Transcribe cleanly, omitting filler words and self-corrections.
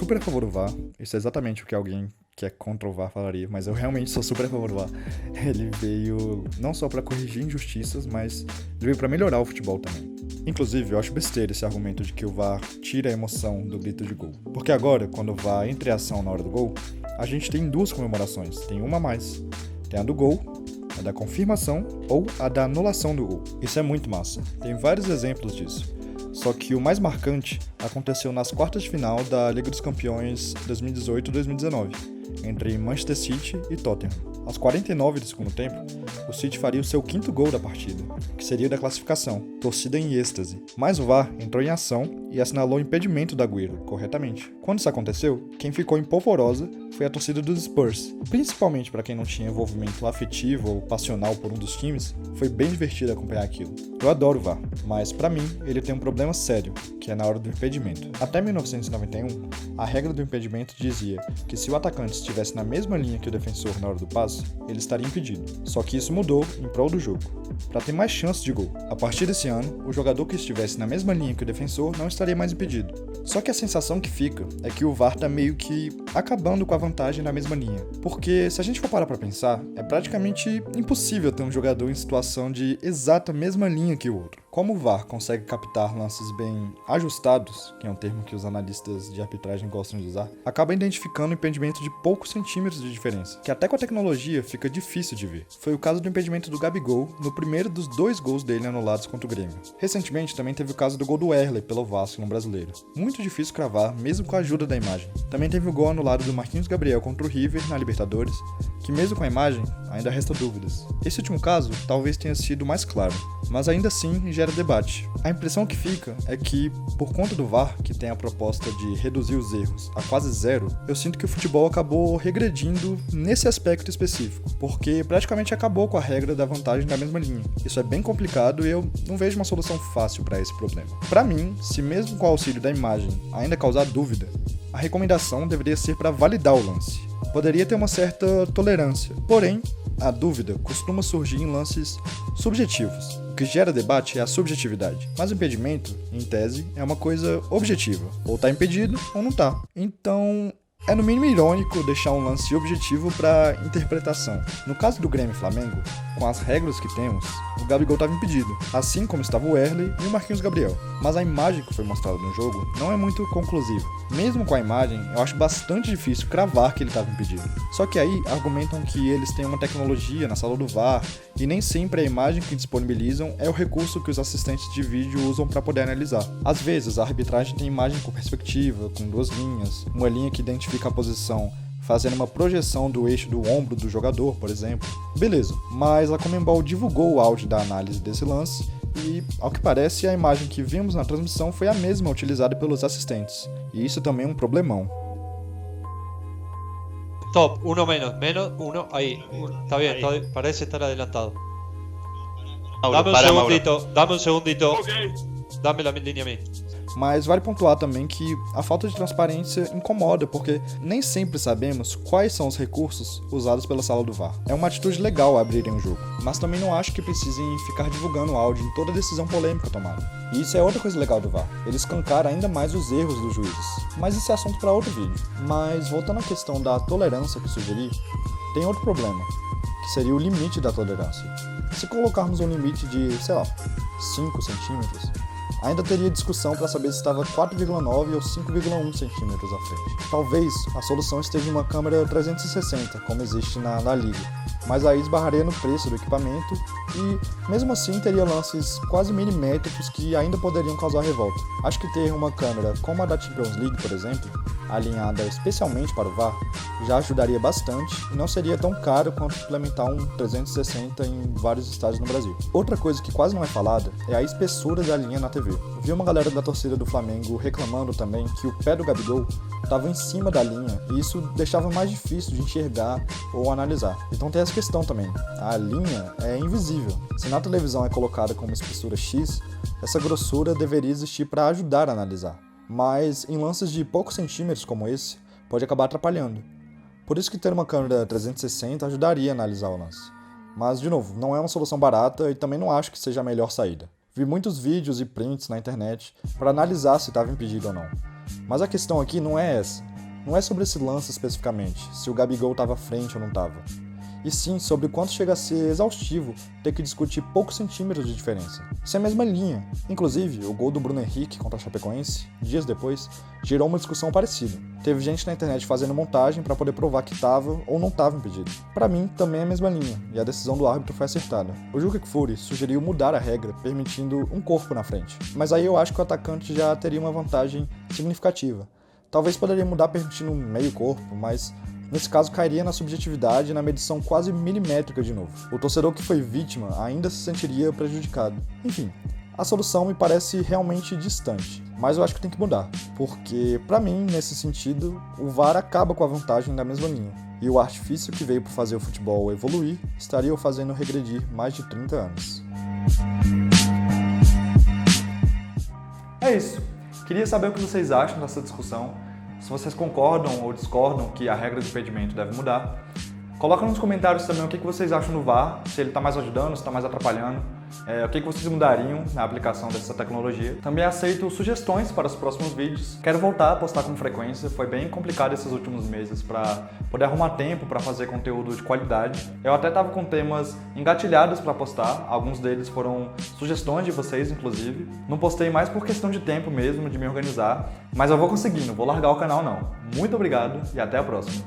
super a favor do VAR. Isso é exatamente o que alguém que é contra o VAR falaria, mas eu realmente sou super a favor do VAR. Ele veio não só pra corrigir injustiças, mas ele veio pra melhorar o futebol também. Inclusive, eu acho besteira esse argumento de que o VAR tira a emoção do grito de gol. Porque agora, quando o VAR entra em ação na hora do gol, a gente tem duas comemorações, tem uma a mais. Tem a do gol, a da confirmação ou a da anulação do gol. Isso é muito massa. Tem vários exemplos disso. Só que o mais marcante aconteceu nas quartas de final da Liga dos Campeões 2018-2019, entre Manchester City e Tottenham. Aos 49 do segundo tempo, o City faria o seu quinto gol da partida, que seria da classificação, torcida em êxtase. Mas o VAR entrou em ação e assinalou o impedimento do Agüero, corretamente. Quando isso aconteceu, quem ficou em polvorosa foi a torcida dos Spurs. Principalmente para quem não tinha envolvimento afetivo ou passional por um dos times, foi bem divertido acompanhar aquilo. Eu adoro o VAR, mas para mim ele tem um problema sério, que é na hora do impedimento. Até 1991, a regra do impedimento dizia que se o atacante estivesse na mesma linha que o defensor na hora do passe, ele estaria impedido. Só que isso mudou em prol do jogo, para ter mais chance de gol. A partir desse ano, o jogador que estivesse na mesma linha que o defensor não estaria mais impedido. Só que a sensação que fica é que o VAR tá meio que acabando com a vantagem na mesma linha. Porque se a gente for parar pra pensar, é praticamente impossível ter um jogador em situação de exata mesma linha que o outro. Como o VAR consegue captar lances bem ajustados, que é um termo que os analistas de arbitragem gostam de usar, acaba identificando um impedimento de poucos centímetros de diferença, que até com a tecnologia fica difícil de ver. Foi o caso do impedimento do Gabigol no primeiro dos 2 gols dele anulados contra o Grêmio. Recentemente também teve o caso do gol do Wesley pelo Vasco no Brasileiro. Muito difícil cravar, mesmo com a ajuda da imagem. Também teve o gol anulado do Marquinhos Gabriel contra o River na Libertadores, que mesmo com a imagem, ainda resta dúvidas. Esse último caso talvez tenha sido mais claro, mas ainda assim gera debate. A impressão que fica é que, por conta do VAR, que tem a proposta de reduzir os erros a quase zero, eu sinto que o futebol acabou regredindo nesse aspecto específico, porque praticamente acabou com a regra da vantagem da mesma linha. Isso é bem complicado e eu não vejo uma solução fácil para esse problema. Para mim, se mesmo com o auxílio da imagem ainda causar dúvida, a recomendação deveria ser para validar o lance. Poderia ter uma certa tolerância, porém, a dúvida costuma surgir em lances subjetivos. O que gera debate é a subjetividade, mas o impedimento, em tese, é uma coisa objetiva. Ou tá impedido ou não tá. Então, é no mínimo irônico deixar um lance objetivo para interpretação. No caso do Grêmio e Flamengo, com as regras que temos, o Gabigol estava impedido, assim como estava o Wesley e o Marquinhos Gabriel. Mas a imagem que foi mostrada no jogo não é muito conclusiva. Mesmo com a imagem, eu acho bastante difícil cravar que ele estava impedido. Só que aí argumentam que eles têm uma tecnologia na sala do VAR e nem sempre a imagem que disponibilizam é o recurso que os assistentes de vídeo usam para poder analisar. Às vezes a arbitragem tem imagem com perspectiva, com 2 linhas, uma linha que identifica a posição fazendo uma projeção do eixo do ombro do jogador, por exemplo. Beleza, mas a Conmebol divulgou o áudio da análise desse lance e, ao que parece, a imagem que vimos na transmissão foi a mesma utilizada pelos assistentes. E isso também é um problemão. Top, uno uno, ahí. Está bien, parece estar adelantado. Dame un segundito. Okay. Dame la línea a mí. Mas vale pontuar também que a falta de transparência incomoda, porque nem sempre sabemos quais são os recursos usados pela sala do VAR. É uma atitude legal abrirem o jogo, mas também não acho que precisem ficar divulgando o áudio em toda decisão polêmica tomada. E isso é outra coisa legal do VAR, ele escancara ainda mais os erros dos juízes. Mas esse é assunto para outro vídeo. Mas voltando à questão da tolerância que sugeri, tem outro problema, que seria o limite da tolerância. Se colocarmos um limite de, 5 centímetros, ainda teria discussão para saber se estava 4,9 ou 5,1 centímetros à frente. Talvez a solução esteja em uma câmera 360, como existe na La Liga, mas aí esbarraria no preço do equipamento e, mesmo assim, teria lances quase milimétricos que ainda poderiam causar revolta. Acho que ter uma câmera como a da Champions League, por exemplo, alinhada especialmente para o VAR, já ajudaria bastante e não seria tão caro quanto implementar um 360 em vários estádios no Brasil. Outra coisa que quase não é falada é a espessura da linha na TV. Vi uma galera da torcida do Flamengo reclamando também que o pé do Gabigol estava em cima da linha e isso deixava mais difícil de enxergar ou analisar. Então tem essa questão também, a linha é invisível. Se na televisão é colocada como espessura X, essa grossura deveria existir para ajudar a analisar. Mas em lances de poucos centímetros como esse, pode acabar atrapalhando. Por isso que ter uma câmera 360 ajudaria a analisar o lance. Mas, de novo, não é uma solução barata e também não acho que seja a melhor saída. Vi muitos vídeos e prints na internet para analisar se estava impedido ou não. Mas a questão aqui não é essa. não é sobre esse lance especificamente, se o Gabigol estava à frente ou não estava. E sim sobre o quanto chega a ser exaustivo ter que discutir poucos centímetros de diferença. Isso é a mesma linha. Inclusive, o gol do Bruno Henrique contra a Chapecoense, dias depois, gerou uma discussão parecida. Teve gente na internet fazendo montagem para poder provar que estava ou não estava impedido. Para mim, também é a mesma linha, e a decisão do árbitro foi acertada. O Juca Kfouri sugeriu mudar a regra, permitindo um corpo na frente. Mas aí eu acho que o atacante já teria uma vantagem significativa. Talvez poderia mudar permitindo um meio corpo, mas nesse caso cairia na subjetividade e na medição quase milimétrica de novo. O torcedor que foi vítima ainda se sentiria prejudicado. Enfim, a solução me parece realmente distante, mas eu acho que tem que mudar, porque pra mim, nesse sentido, o VAR acaba com a vantagem da mesma linha. E o artifício que veio para fazer o futebol evoluir estaria o fazendo regredir mais de 30 anos. É isso. Queria saber o que vocês acham dessa discussão, se vocês concordam ou discordam que a regra de impedimento deve mudar. Coloca nos comentários também o que vocês acham do VAR, se ele está mais ajudando, se está mais atrapalhando, o que vocês mudariam na aplicação dessa tecnologia. Também aceito sugestões para os próximos vídeos. Quero voltar a postar com frequência, foi bem complicado esses últimos meses para poder arrumar tempo para fazer conteúdo de qualidade. Eu até estava com temas engatilhados para postar, alguns deles foram sugestões de vocês, inclusive. Não postei mais por questão de tempo mesmo, de me organizar, mas eu vou conseguir, não vou largar o canal não. Muito obrigado e até a próxima.